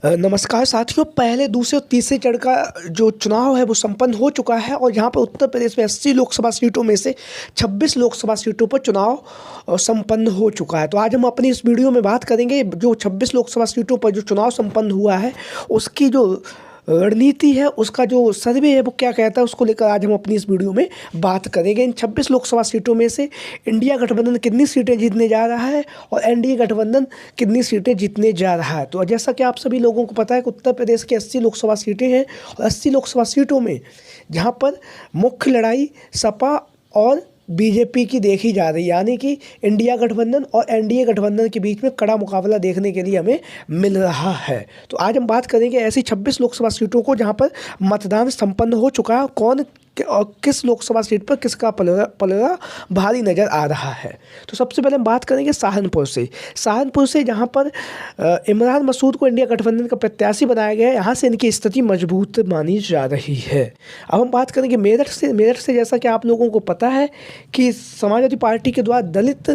नमस्कार साथियों, पहले दूसरे और तीसरे चरण का जो चुनाव है वो संपन्न हो चुका है और यहाँ पर उत्तर प्रदेश में 80 लोकसभा सीटों में से 26 लोकसभा सीटों पर चुनाव संपन्न हो चुका है। तो आज हम अपनी इस वीडियो में बात करेंगे जो 26 लोकसभा सीटों पर जो चुनाव संपन्न हुआ है उसकी जो रणनीति है, उसका जो सर्वे है वो क्या कहता है, उसको लेकर आज हम अपनी इस वीडियो में बात करेंगे। इन 26 लोकसभा सीटों में से इंडिया गठबंधन कितनी सीटें जीतने जा रहा है और एनडीए गठबंधन कितनी सीटें जीतने जा रहा है। तो जैसा कि आप सभी लोगों को पता है कि उत्तर प्रदेश की 80 लोकसभा सीटें हैं और 80 लोकसभा सीटों में जहाँ पर मुख्य लड़ाई सपा और बीजेपी की देखी जा रही है, यानी कि इंडिया गठबंधन और एनडीए गठबंधन के बीच में कड़ा मुकाबला देखने के लिए हमें मिल रहा है। तो आज हम बात करेंगे ऐसी 26 लोकसभा सीटों को जहां पर मतदान संपन्न हो चुका है, कौन और किस लोकसभा सीट पर किसका पलड़ा भारी नज़र आ रहा है। तो सबसे पहले हम बात करेंगे सहारनपुर से जहां पर इमरान मसूद को इंडिया गठबंधन का प्रत्याशी बनाया गया है। यहाँ से इनकी स्थिति मजबूत मानी जा रही है। अब हम बात करेंगे मेरठ से जैसा कि आप लोगों को पता है कि समाजवादी पार्टी के द्वारा दलित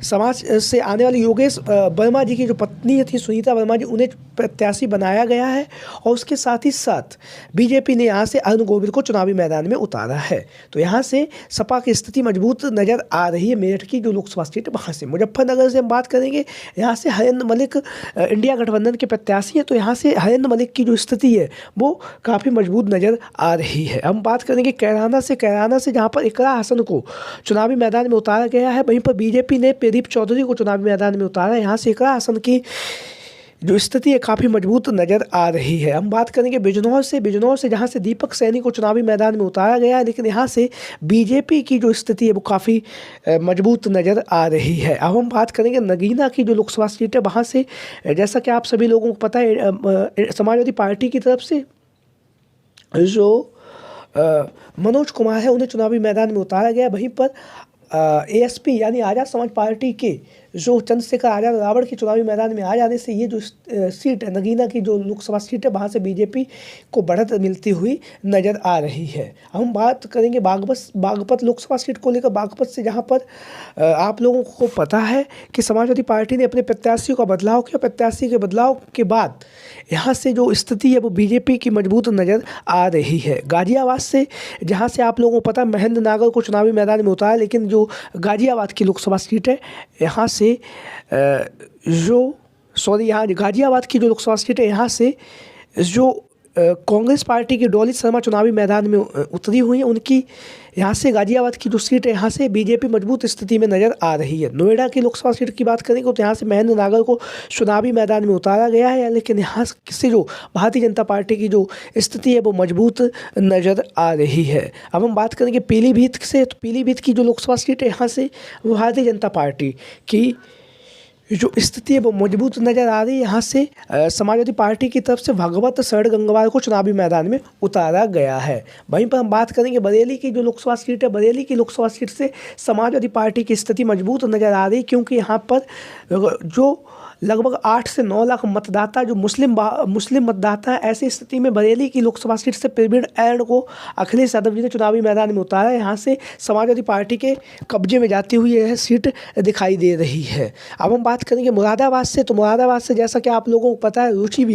समाज से आने वाले योगेश वर्मा जी की जो पत्नी थी सुनीता वर्मा जी, उन्हें प्रत्याशी बनाया गया है और उसके साथ ही साथ बीजेपी ने यहाँ से अरुण गोविल को चुनावी मैदान में उतारा है। तो यहाँ से सपा की स्थिति मजबूत नज़र आ रही है। मेरठ की जो लोकसभा सीट है वहाँ से। मुजफ्फरनगर से हम बात करेंगे, यहाँ से हरेंद्र मलिक इंडिया गठबंधन के प्रत्याशी हैं। तो यहाँ से हरेंद्र मलिक की जो स्थिति है वो काफ़ी मजबूत नज़र आ रही है। हम बात करेंगे कैराना से जहाँ पर इकरा हसन को चुनावी मैदान में उतारा गया है, वहीं पर बीजेपी ने प्रदीप चौधरी को चुनावी मैदान में उतारा है। यहाँ से इकरा हसन की जो स्थिति है काफ़ी मजबूत नज़र आ रही है। हम बात करेंगे बिजनौर से जहां से दीपक सैनी को चुनावी मैदान में उतारा गया है, लेकिन यहां से बीजेपी की जो स्थिति है वो काफ़ी मजबूत नज़र आ रही है। अब हम बात करेंगे नगीना की जो लोकसभा सीट है, वहां से जैसा कि आप सभी लोगों को पता है समाजवादी पार्टी की तरफ से जो मनोज कुमार है उन्हें चुनावी मैदान में उतारा गया। वहीं पर एएसपी यानी आज़ाद समाज पार्टी के जो चंद्रशेखर आज़ाद रावण के चुनावी मैदान में आ जाने से ये जो सीट है नगीना की जो लोकसभा सीट है वहाँ से बीजेपी को बढ़त मिलती हुई नज़र आ रही है। हम बात करेंगे बागपत लोकसभा सीट को लेकर। बागपत से जहाँ पर आप लोगों को पता है कि समाजवादी पार्टी ने अपने प्रत्याशियों का बदलाव किया। प्रत्याशी के बदलाव के बाद यहाँ से जो स्थिति है वो बीजेपी की मजबूत नज़र आ रही है। गाजियाबाद से जहाँ से आप लोगों को पता है महेंद्र नागर को चुनावी मैदान में उतारा, लेकिन जो गाजियाबाद की लोकसभा सीट है यहाँ से यहाँ गाजियाबाद की जो लोकसभा सीट है यहाँ से जो कांग्रेस पार्टी की डॉली शर्मा चुनावी मैदान में उतरी हुई है, उनकी यहाँ से गाजियाबाद की जो सीट है यहाँ से बीजेपी मजबूत स्थिति में नज़र आ रही है। नोएडा की लोकसभा सीट की बात करेंगे तो यहाँ से महेंद्र नागर को चुनावी मैदान में उतारा गया है, लेकिन यहाँ से जो भारतीय जनता पार्टी की जो स्थिति है वो मजबूत नज़र आ रही है। अब हम बात करेंगे पीलीभीत से। तो पीलीभीत की जो लोकसभा सीट है यहाँ से भारतीय जनता पार्टी की जो स्थिति है वो मजबूत नज़र आ रही है। यहाँ से समाजवादी पार्टी की तरफ से भगवत शरण गंगवार को चुनावी मैदान में उतारा गया है। वहीं पर हम बात करेंगे बरेली की जो लोकसभा सीट है। बरेली की लोकसभा सीट से समाजवादी पार्टी की स्थिति मजबूत नज़र आ रही है, क्योंकि यहाँ पर जो लगभग 8 से 9 लाख मतदाता जो मुस्लिम मतदाता है, ऐसी स्थिति में बरेली की लोकसभा सीट से प्रवीण ऐड को अखिलेश यादव जी ने चुनावी मैदान में उतारा है। यहाँ से समाजवादी पार्टी के कब्जे में जाती हुई यह सीट दिखाई दे रही है। अब हम बात करेंगे मुरादाबाद से। तो मुरादाबाद से जैसा कि आप लोगों को पता है रुचि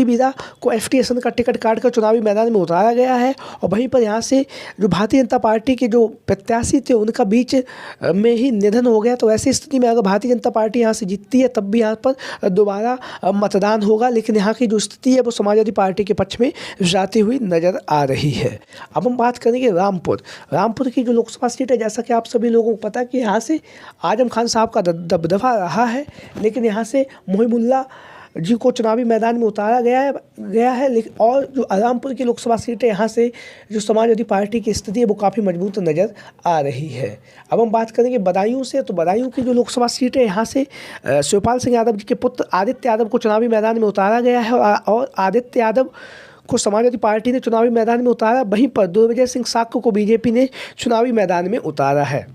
बीरा को एफटीएसएन का टिकट काट कर चुनावी मैदान में उतारा गया है और वहीं पर यहाँ से जो भारतीय जनता पार्टी के जो प्रत्याशी थे उनका बीच में ही निधन हो गया। तो ऐसी स्थिति में अगर भारतीय जनता पार्टी यहाँ से जीतती है तब भी यहाँ पर दोबारा मतदान होगा, लेकिन यहाँ की जो स्थिति है वो समाजवादी पार्टी के पक्ष में जाती हुई नज़र आ रही है। अब हम बात करेंगे रामपुर की जो लोकसभा सीट है, जैसा कि आप सभी लोगों को पता है कि यहाँ से आजम खान साहब का दबदबा रहा है, लेकिन यहाँ से मोहिमुल्ला जी को चुनावी मैदान में उतारा गया है। लेकिन और जो रामपुर की लोकसभा सीट है यहाँ से जो समाजवादी पार्टी की स्थिति है वो काफ़ी मजबूत नज़र आ रही है। अब हम बात करेंगे बदायूं से। तो बदायूं की जो लोकसभा सीट है यहाँ से शिवपाल सिंह यादव जी के पुत्र आदित्य यादव को चुनावी मैदान में उतारा गया है और आदित्य यादव को समाजवादी पार्टी ने चुनावी मैदान में उतारा। वहीं पर दुर्विजय सिंह साक्य को बीजेपी ने चुनावी मैदान में उतारा है।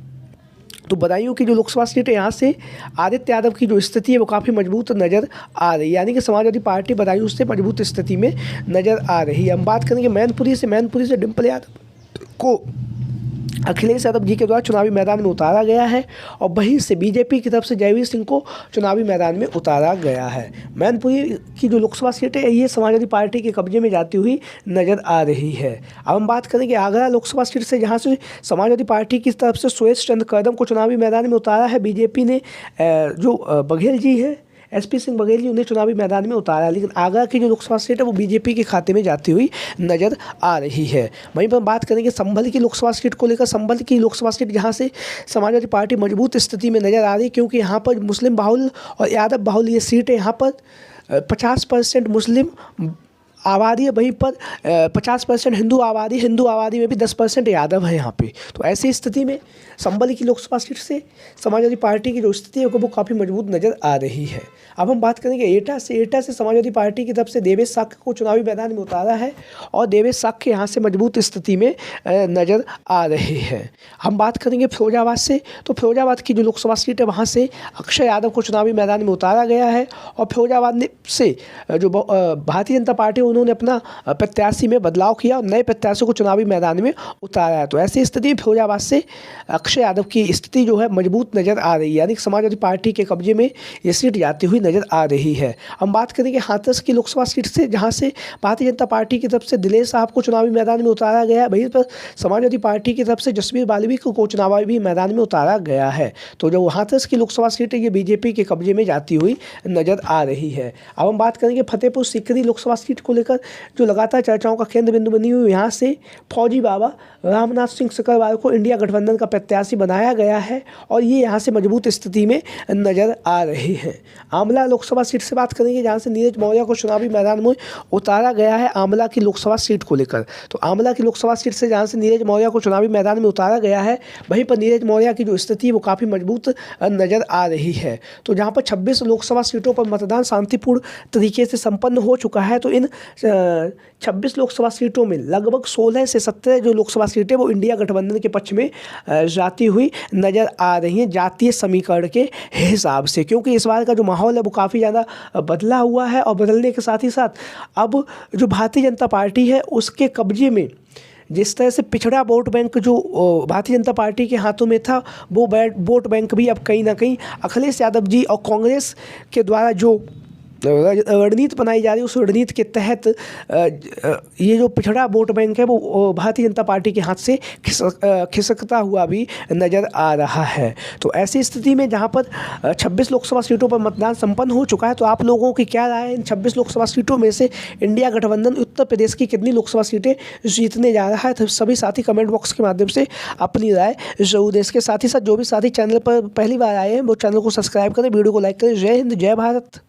तो बदायूं की जो लोकसभा सीट है यहाँ से आदित्य यादव की जो स्थिति है वो काफ़ी मजबूत नज़र आ रही है, यानी कि समाजवादी पार्टी बदायूं से मजबूत स्थिति में नज़र आ रही है। हम बात करेंगे मैनपुरी से डिम्पल यादव को अखिलेश यादव जी के द्वारा चुनावी मैदान में उतारा गया है और वहीं से बीजेपी की तरफ से जयवीर सिंह को चुनावी मैदान में उतारा गया है। मैनपुरी की जो लोकसभा सीट है ये समाजवादी पार्टी के कब्जे में जाती हुई नजर आ रही है। अब हम बात करेंगे आगरा लोकसभा सीट से, जहां से समाजवादी पार्टी की तरफ से सुरेश चंद्र कदम को चुनावी मैदान में उतारा है। बीजेपी ने जो बघेल जी है, एसपी सिंह बघेल जी, उन्हें चुनावी मैदान में उतारा, लेकिन आगरा की जो लोकसभा सीट है वो बीजेपी के खाते में जाती हुई नजर आ रही है। वहीं पर बात करेंगे संभल की लोकसभा सीट को लेकर। संभल की लोकसभा सीट जहां से समाजवादी पार्टी मजबूत स्थिति में नजर आ रही है, क्योंकि यहाँ पर मुस्लिम बाहुल और यादव बाहुल ये सीट है। यहाँ पर 50% मुस्लिम आबादी है, वहीं पर 50% हिंदू आबादी में भी 10% यादव है यहाँ पे। तो ऐसी स्थिति में संभल की लोकसभा सीट से समाजवादी पार्टी की जो स्थिति है वो काफ़ी मजबूत नज़र आ रही है। अब हम बात करेंगे एटा से समाजवादी पार्टी की तरफ से देवेश साक्य को चुनावी मैदान में उतारा है और देवेश साक्य यहाँ से मजबूत स्थिति में नज़र आ रहे हैं। हम बात करेंगे फिरोजाबाद से, तो फिरोजाबाद की जो लोकसभा सीट है वहाँ से अक्षय यादव को चुनावी मैदान में उतारा गया है और फिरोजाबाद से जो भारतीय जनता पार्टी उन्होंने अपना प्रत्याशी में बदलाव किया और नए प्रत्याशी को चुनावी मैदान में उतारा है। तो ऐसी स्थिति में फिरोजाबाद से अक्षय यादव की स्थिति जो है मजबूत नज़र आ रही है, यानी समाजवादी पार्टी के कब्जे में ये सीट जाती हुई नज़र आ रही है। हम बात करेंगे हाथरस की लोकसभा सीट से, जहां से भारतीय जनता पार्टी की तरफ से दिलेश साहब को चुनावी मैदान में उतारा गया है। वहीं पर समाजवादी पार्टी की तरफ से जसबीर बाल्मीकि को चुनावी मैदान में उतारा गया है। तो जो हाथरस की लोकसभा सीट है ये बीजेपी के कब्जे में जाती हुई नज़र आ रही है। अब हम बात करेंगे फतेहपुर सीकरी लोकसभा सीट को लेकर, जो लगातार चर्चाओं का केंद्र बिंदु बनी हुई। यहाँ से फौजी बाबा रामनाथ सिंह सिकरवार को इंडिया गठबंधन का प्रत्याशी बनाया गया है और ये यहाँ से मजबूत स्थिति में नज़र आ रही है। आंवला लोकसभा सीट से बात करेंगे, जहाँ से नीरज मौर्य को चुनावी मैदान में उतारा गया है आंवला की लोकसभा सीट को लेकर। तो आंवला की लोकसभा सीट से जहाँ से नीरज मौर्य को चुनावी मैदान में उतारा गया है, वहीं पर नीरज मौर्य की जो स्थिति है वो काफ़ी मजबूत नज़र आ रही है। तो जहाँ पर 26 लोकसभा सीटों पर मतदान शांतिपूर्ण तरीके से संपन्न हो चुका है, तो इन 26 लोकसभा सीटों में लगभग 16 से 17 जो लोकसभा सीटें वो इंडिया गठबंधन के पक्ष में जाती हुई नज़र आ रही हैं जातीय समीकरण के हिसाब से, क्योंकि इस बार का जो माहौल है वो काफ़ी ज़्यादा बदला हुआ है और बदलने के साथ ही साथ अब जो भारतीय जनता पार्टी है उसके कब्जे में जिस तरह से पिछड़ा वोट बैंक जो भारतीय जनता पार्टी के हाथों में था, वो वोट बैंक भी अब कहीं ना कहीं अखिलेश यादव जी और कांग्रेस के द्वारा जो रणनीति बनाई जा रही है उस रणनीति के तहत ये जो पिछड़ा वोट बैंक है वो भारतीय जनता पार्टी के हाथ से खिसकता हुआ भी नज़र आ रहा है। तो ऐसी स्थिति में जहां पर 26 लोकसभा सीटों पर मतदान संपन्न हो चुका है, तो आप लोगों की क्या राय है? इन 26 लोकसभा सीटों में से इंडिया गठबंधन उत्तर प्रदेश की कितनी लोकसभा सीटें जीतने जा रहा है? तो सभी साथी कमेंट बॉक्स के माध्यम से अपनी राय जरूर दें। इसके साथ ही साथ जो भी साथी चैनल पर पहली बार आए हैं वो चैनल को सब्सक्राइब करें, वीडियो को लाइक करें। जय हिंद, जय भारत।